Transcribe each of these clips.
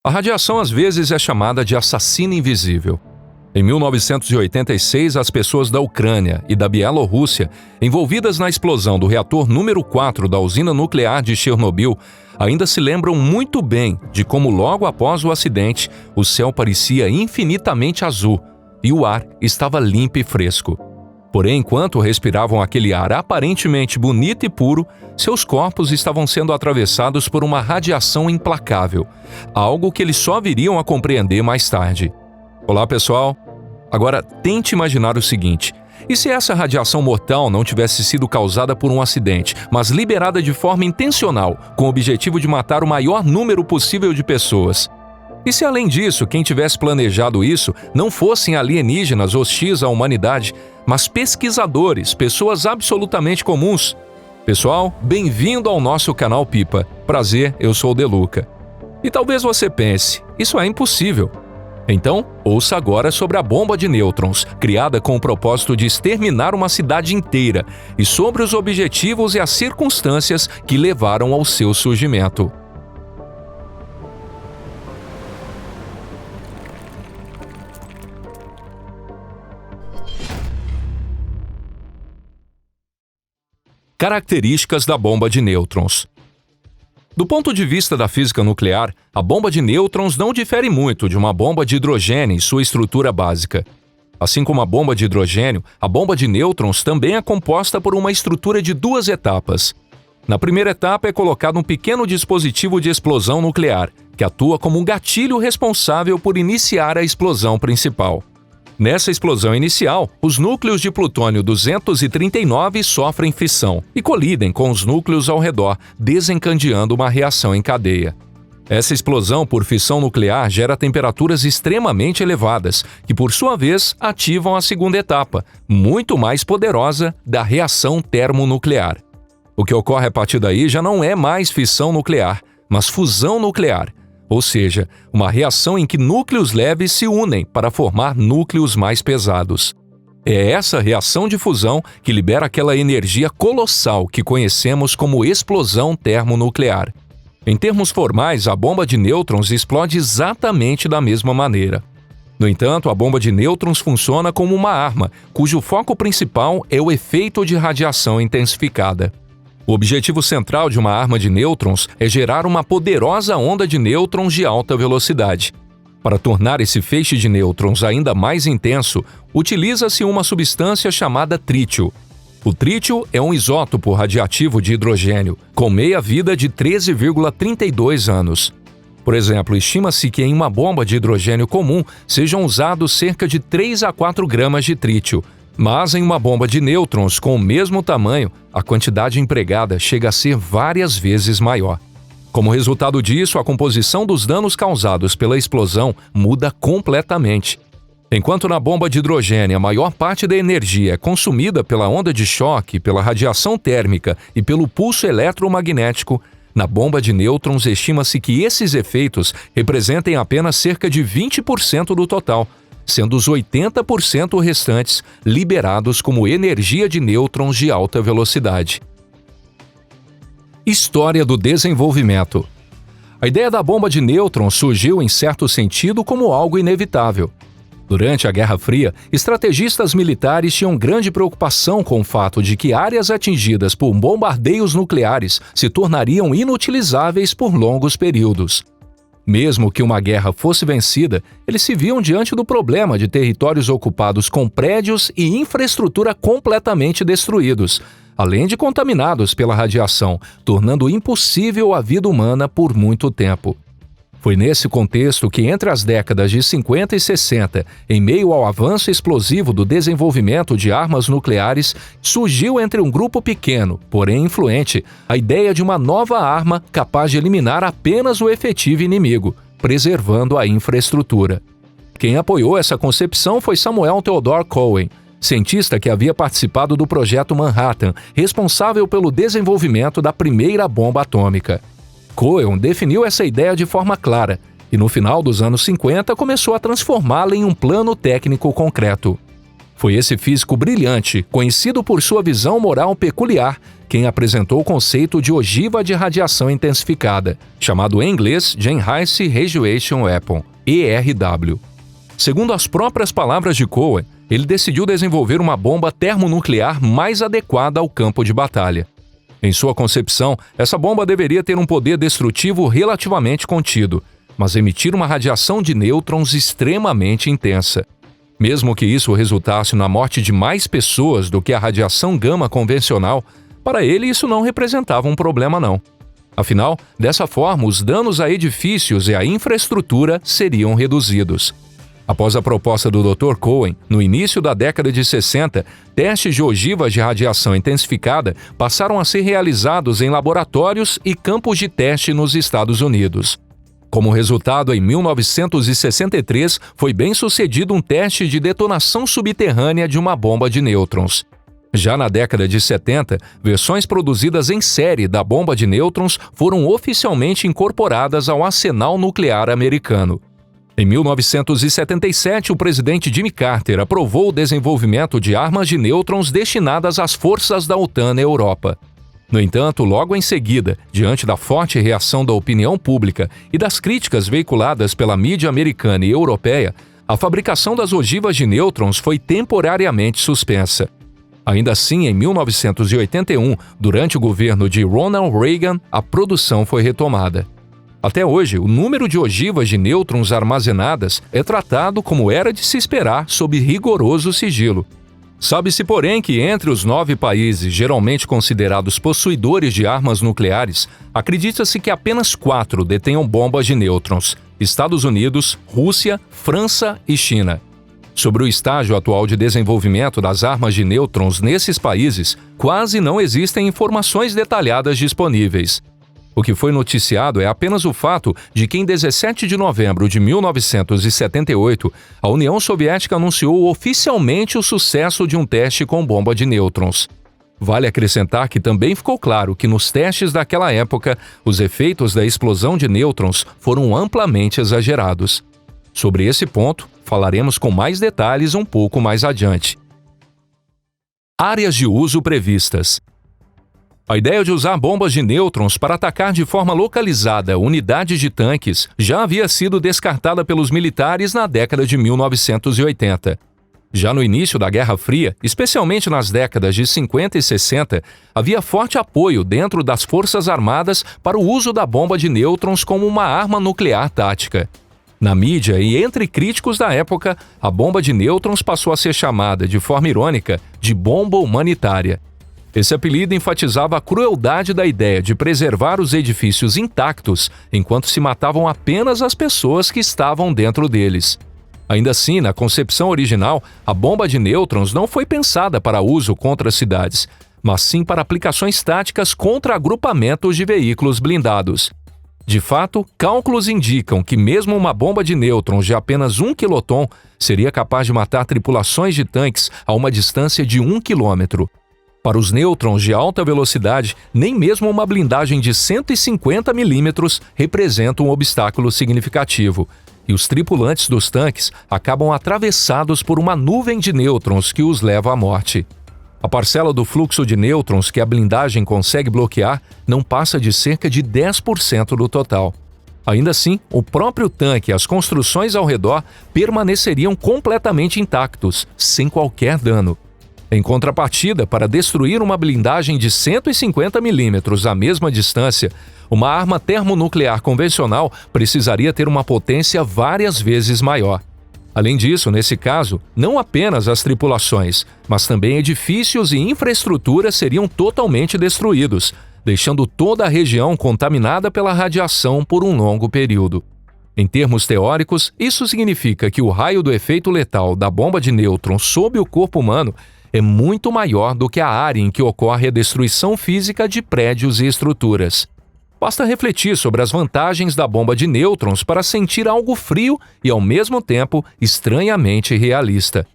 A radiação às vezes é chamada de assassino invisível. Em 1986, as pessoas da Ucrânia e da Bielorrússia, envolvidas na explosão do reator número 4 da usina nuclear de Chernobyl, ainda se lembram muito bem de como logo após o acidente, o céu parecia infinitamente azul e o ar estava limpo e fresco. Porém, enquanto respiravam aquele ar aparentemente bonito e puro, seus corpos estavam sendo atravessados por uma radiação implacável, algo que eles só viriam a compreender mais tarde. Olá, pessoal! Agora, tente imaginar o seguinte: e se essa radiação mortal não tivesse sido causada por um acidente, mas liberada de forma intencional, com o objetivo de matar o maior número possível de pessoas? E se, além disso, quem tivesse planejado isso não fossem alienígenas hostis à humanidade, mas pesquisadores, pessoas absolutamente comuns? Pessoal, bem-vindo ao nosso canal Pipa. Prazer, eu sou o Deluca. E talvez você pense, isso é impossível. Então, ouça agora sobre a bomba de nêutrons, criada com o propósito de exterminar uma cidade inteira, e sobre os objetivos e as circunstâncias que levaram ao seu surgimento. Características da bomba de nêutrons. Do ponto de vista da física nuclear, a bomba de nêutrons não difere muito de uma bomba de hidrogênio em sua estrutura básica. Assim como a bomba de hidrogênio, a bomba de nêutrons também é composta por uma estrutura de duas etapas. Na primeira etapa é colocado um pequeno dispositivo de explosão nuclear, que atua como um gatilho responsável por iniciar a explosão principal. Nessa explosão inicial, os núcleos de plutônio 239 sofrem fissão e colidem com os núcleos ao redor, desencadeando uma reação em cadeia. Essa explosão por fissão nuclear gera temperaturas extremamente elevadas, que por sua vez ativam a segunda etapa, muito mais poderosa, da reação termonuclear. O que ocorre a partir daí já não é mais fissão nuclear, mas fusão nuclear. Ou seja, uma reação em que núcleos leves se unem para formar núcleos mais pesados. É essa reação de fusão que libera aquela energia colossal que conhecemos como explosão termonuclear. Em termos formais, a bomba de nêutrons explode exatamente da mesma maneira. No entanto, a bomba de nêutrons funciona como uma arma, cujo foco principal é o efeito de radiação intensificada. O objetivo central de uma arma de nêutrons é gerar uma poderosa onda de nêutrons de alta velocidade. Para tornar esse feixe de nêutrons ainda mais intenso, utiliza-se uma substância chamada trítio. O trítio é um isótopo radiativo de hidrogênio, com meia-vida de 13,32 anos. Por exemplo, estima-se que em uma bomba de hidrogênio comum sejam usados cerca de 3 a 4 gramas de trítio, mas em uma bomba de nêutrons com o mesmo tamanho, a quantidade empregada chega a ser várias vezes maior. Como resultado disso, a composição dos danos causados pela explosão muda completamente. Enquanto na bomba de hidrogênio a maior parte da energia é consumida pela onda de choque, pela radiação térmica e pelo pulso eletromagnético, na bomba de nêutrons estima-se que esses efeitos representem apenas cerca de 20% do total, sendo os 80% restantes liberados como energia de nêutrons de alta velocidade. História do desenvolvimento. A ideia da bomba de nêutrons surgiu, em certo sentido, como algo inevitável. Durante a Guerra Fria, estrategistas militares tinham grande preocupação com o fato de que áreas atingidas por bombardeios nucleares se tornariam inutilizáveis por longos períodos. Mesmo que uma guerra fosse vencida, eles se viam diante do problema de territórios ocupados com prédios e infraestrutura completamente destruídos, além de contaminados pela radiação, tornando impossível a vida humana por muito tempo. Foi nesse contexto que, entre as décadas de 50 e 60, em meio ao avanço explosivo do desenvolvimento de armas nucleares, surgiu entre um grupo pequeno, porém influente, a ideia de uma nova arma capaz de eliminar apenas o efetivo inimigo, preservando a infraestrutura. Quem apoiou essa concepção foi Samuel Theodore Cohen, cientista que havia participado do Projeto Manhattan, responsável pelo desenvolvimento da primeira bomba atômica. Cohen definiu essa ideia de forma clara e, no final dos anos 50, começou a transformá-la em um plano técnico concreto. Foi esse físico brilhante, conhecido por sua visão moral peculiar, quem apresentou o conceito de ogiva de radiação intensificada, chamado em inglês de Enhanced Radiation Weapon, ERW. Segundo as próprias palavras de Cohen, ele decidiu desenvolver uma bomba termonuclear mais adequada ao campo de batalha. Em sua concepção, essa bomba deveria ter um poder destrutivo relativamente contido, mas emitir uma radiação de nêutrons extremamente intensa. Mesmo que isso resultasse na morte de mais pessoas do que a radiação gama convencional, para ele isso não representava um problema não. Afinal, dessa forma, os danos a edifícios e à infraestrutura seriam reduzidos. Após a proposta do Dr. Cohen, no início da década de 60, testes de ogivas de radiação intensificada passaram a ser realizados em laboratórios e campos de teste nos Estados Unidos. Como resultado, em 1963, foi bem sucedido um teste de detonação subterrânea de uma bomba de nêutrons. Já na década de 70, versões produzidas em série da bomba de nêutrons foram oficialmente incorporadas ao arsenal nuclear americano. Em 1977, o presidente Jimmy Carter aprovou o desenvolvimento de armas de nêutrons destinadas às forças da OTAN na Europa. No entanto, logo em seguida, diante da forte reação da opinião pública e das críticas veiculadas pela mídia americana e europeia, a fabricação das ogivas de nêutrons foi temporariamente suspensa. Ainda assim, em 1981, durante o governo de Ronald Reagan, a produção foi retomada. Até hoje, o número de ogivas de nêutrons armazenadas é tratado como era de se esperar sob rigoroso sigilo. Sabe-se, porém, que entre os 9 países geralmente considerados possuidores de armas nucleares, acredita-se que apenas 4 detenham bombas de nêutrons: Estados Unidos, Rússia, França e China. Sobre o estágio atual de desenvolvimento das armas de nêutrons nesses países, quase não existem informações detalhadas disponíveis. O que foi noticiado é apenas o fato de que em 17 de novembro de 1978, a União Soviética anunciou oficialmente o sucesso de um teste com bomba de nêutrons. Vale acrescentar que também ficou claro que nos testes daquela época, os efeitos da explosão de nêutrons foram amplamente exagerados. Sobre esse ponto, falaremos com mais detalhes um pouco mais adiante. Áreas de uso previstas. A ideia de usar bombas de nêutrons para atacar de forma localizada unidades de tanques já havia sido descartada pelos militares na década de 1980. Já no início da Guerra Fria, especialmente nas décadas de 50 e 60, havia forte apoio dentro das Forças Armadas para o uso da bomba de nêutrons como uma arma nuclear tática. Na mídia e entre críticos da época, a bomba de nêutrons passou a ser chamada, de forma irônica, de bomba humanitária. Esse apelido enfatizava a crueldade da ideia de preservar os edifícios intactos enquanto se matavam apenas as pessoas que estavam dentro deles. Ainda assim, na concepção original, a bomba de nêutrons não foi pensada para uso contra cidades, mas sim para aplicações táticas contra agrupamentos de veículos blindados. De fato, cálculos indicam que mesmo uma bomba de nêutrons de apenas 1 quiloton seria capaz de matar tripulações de tanques a uma distância de 1 quilômetro. Para os nêutrons de alta velocidade, nem mesmo uma blindagem de 150 milímetros representa um obstáculo significativo, e os tripulantes dos tanques acabam atravessados por uma nuvem de nêutrons que os leva à morte. A parcela do fluxo de nêutrons que a blindagem consegue bloquear não passa de cerca de 10% do total. Ainda assim, o próprio tanque e as construções ao redor permaneceriam completamente intactos, sem qualquer dano. Em contrapartida, para destruir uma blindagem de 150 milímetros à mesma distância, uma arma termonuclear convencional precisaria ter uma potência várias vezes maior. Além disso, nesse caso, não apenas as tripulações, mas também edifícios e infraestrutura seriam totalmente destruídos, deixando toda a região contaminada pela radiação por um longo período. Em termos teóricos, isso significa que o raio do efeito letal da bomba de nêutrons sobre o corpo humano é muito maior do que a área em que ocorre a destruição física de prédios e estruturas. Basta refletir sobre as vantagens da bomba de nêutrons para sentir algo frio e, ao mesmo tempo, estranhamente realista.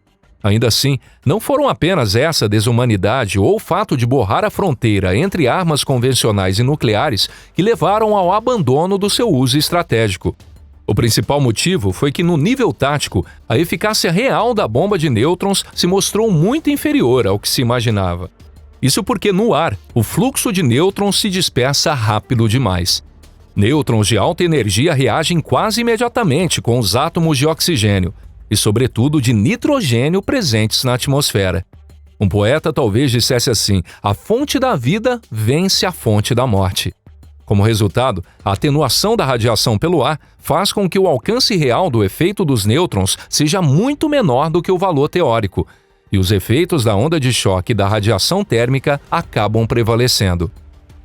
Ainda assim, não foram apenas essa desumanidade ou o fato de borrar a fronteira entre armas convencionais e nucleares que levaram ao abandono do seu uso estratégico. O principal motivo foi que, no nível tático, a eficácia real da bomba de nêutrons se mostrou muito inferior ao que se imaginava. Isso porque no ar, o fluxo de nêutrons se dispersa rápido demais. Nêutrons de alta energia reagem quase imediatamente com os átomos de oxigênio e, sobretudo, de nitrogênio presentes na atmosfera. Um poeta talvez dissesse assim: a fonte da vida vence a fonte da morte. Como resultado, a atenuação da radiação pelo ar faz com que o alcance real do efeito dos nêutrons seja muito menor do que o valor teórico, e os efeitos da onda de choque e da radiação térmica acabam prevalecendo.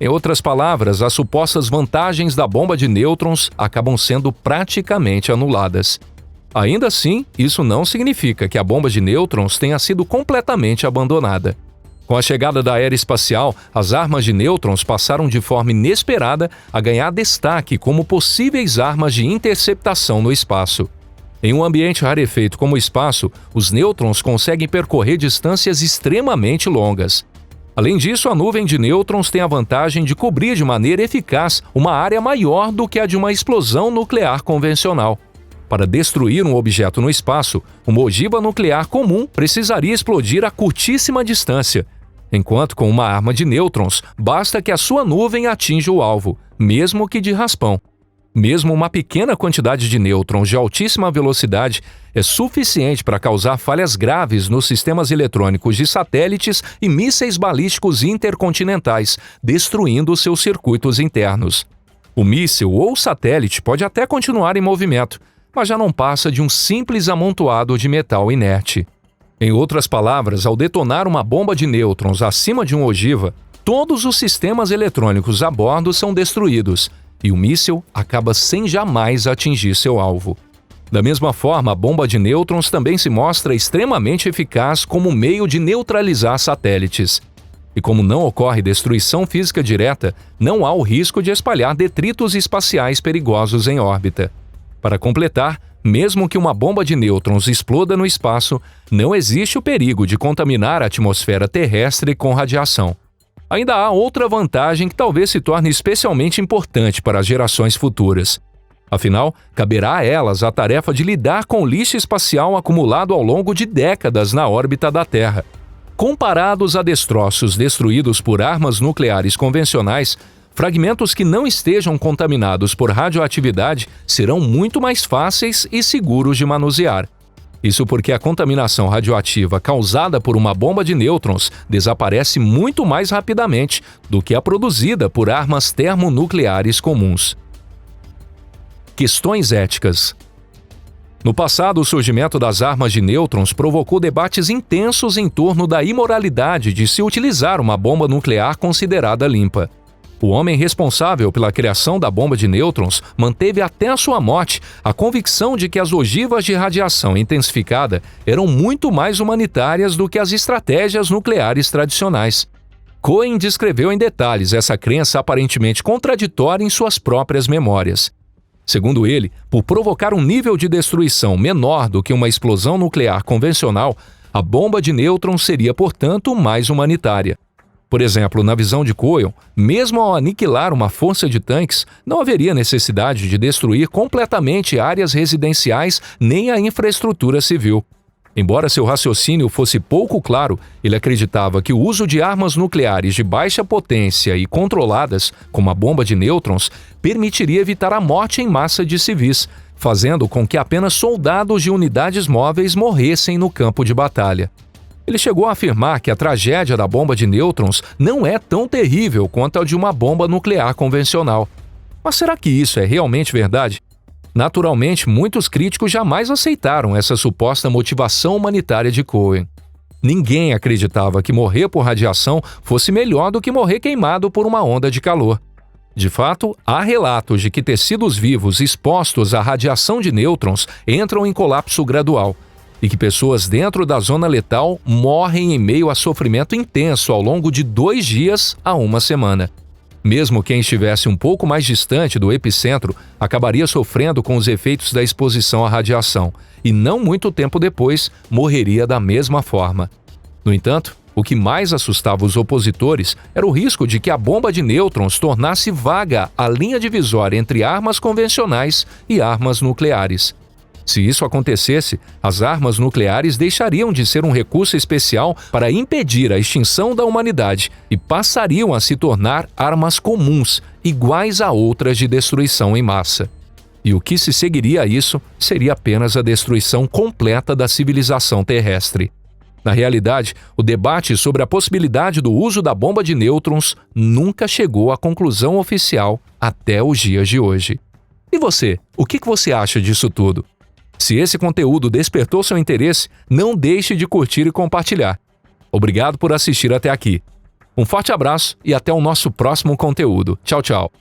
Em outras palavras, as supostas vantagens da bomba de nêutrons acabam sendo praticamente anuladas. Ainda assim, isso não significa que a bomba de nêutrons tenha sido completamente abandonada. Com a chegada da era espacial, as armas de nêutrons passaram de forma inesperada a ganhar destaque como possíveis armas de interceptação no espaço. Em um ambiente rarefeito como o espaço, os nêutrons conseguem percorrer distâncias extremamente longas. Além disso, a nuvem de nêutrons tem a vantagem de cobrir de maneira eficaz uma área maior do que a de uma explosão nuclear convencional. Para destruir um objeto no espaço, uma ogiva nuclear comum precisaria explodir a curtíssima distância, enquanto com uma arma de nêutrons, basta que a sua nuvem atinja o alvo, mesmo que de raspão. Mesmo uma pequena quantidade de nêutrons de altíssima velocidade é suficiente para causar falhas graves nos sistemas eletrônicos de satélites e mísseis balísticos intercontinentais, destruindo seus circuitos internos. O míssil ou satélite pode até continuar em movimento, mas já não passa de um simples amontoado de metal inerte. Em outras palavras, ao detonar uma bomba de nêutrons acima de uma ogiva, todos os sistemas eletrônicos a bordo são destruídos, e o míssil acaba sem jamais atingir seu alvo. Da mesma forma, a bomba de nêutrons também se mostra extremamente eficaz como meio de neutralizar satélites. E como não ocorre destruição física direta, não há o risco de espalhar detritos espaciais perigosos em órbita. Para completar, mesmo que uma bomba de nêutrons exploda no espaço, não existe o perigo de contaminar a atmosfera terrestre com radiação. Ainda há outra vantagem que talvez se torne especialmente importante para as gerações futuras. Afinal, caberá a elas a tarefa de lidar com o lixo espacial acumulado ao longo de décadas na órbita da Terra. Comparados a destroços destruídos por armas nucleares convencionais, fragmentos que não estejam contaminados por radioatividade serão muito mais fáceis e seguros de manusear. Isso porque a contaminação radioativa causada por uma bomba de nêutrons desaparece muito mais rapidamente do que a produzida por armas termonucleares comuns. Questões éticas. No passado, o surgimento das armas de nêutrons provocou debates intensos em torno da imoralidade de se utilizar uma bomba nuclear considerada limpa. O homem responsável pela criação da bomba de nêutrons manteve até a sua morte a convicção de que as ogivas de radiação intensificada eram muito mais humanitárias do que as estratégias nucleares tradicionais. Cohen descreveu em detalhes essa crença aparentemente contraditória em suas próprias memórias. Segundo ele, por provocar um nível de destruição menor do que uma explosão nuclear convencional, a bomba de nêutrons seria, portanto, mais humanitária. Por exemplo, na visão de Cohen, mesmo ao aniquilar uma força de tanques, não haveria necessidade de destruir completamente áreas residenciais nem a infraestrutura civil. Embora seu raciocínio fosse pouco claro, ele acreditava que o uso de armas nucleares de baixa potência e controladas, como a bomba de nêutrons, permitiria evitar a morte em massa de civis, fazendo com que apenas soldados de unidades móveis morressem no campo de batalha. Ele chegou a afirmar que a tragédia da bomba de nêutrons não é tão terrível quanto a de uma bomba nuclear convencional. Mas será que isso é realmente verdade? Naturalmente, muitos críticos jamais aceitaram essa suposta motivação humanitária de Cohen. Ninguém acreditava que morrer por radiação fosse melhor do que morrer queimado por uma onda de calor. De fato, há relatos de que tecidos vivos expostos à radiação de nêutrons entram em colapso gradual, e que pessoas dentro da zona letal morrem em meio a sofrimento intenso ao longo de 2 dias a 1 semana. Mesmo quem estivesse um pouco mais distante do epicentro acabaria sofrendo com os efeitos da exposição à radiação e não muito tempo depois morreria da mesma forma. No entanto, o que mais assustava os opositores era o risco de que a bomba de nêutrons tornasse vaga a linha divisória entre armas convencionais e armas nucleares. Se isso acontecesse, as armas nucleares deixariam de ser um recurso especial para impedir a extinção da humanidade e passariam a se tornar armas comuns, iguais a outras de destruição em massa. E o que se seguiria a isso seria apenas a destruição completa da civilização terrestre. Na realidade, o debate sobre a possibilidade do uso da bomba de nêutrons nunca chegou à conclusão oficial até os dias de hoje. E você, o que você acha disso tudo? Se esse conteúdo despertou seu interesse, não deixe de curtir e compartilhar. Obrigado por assistir até aqui. Um forte abraço e até o nosso próximo conteúdo. Tchau, tchau.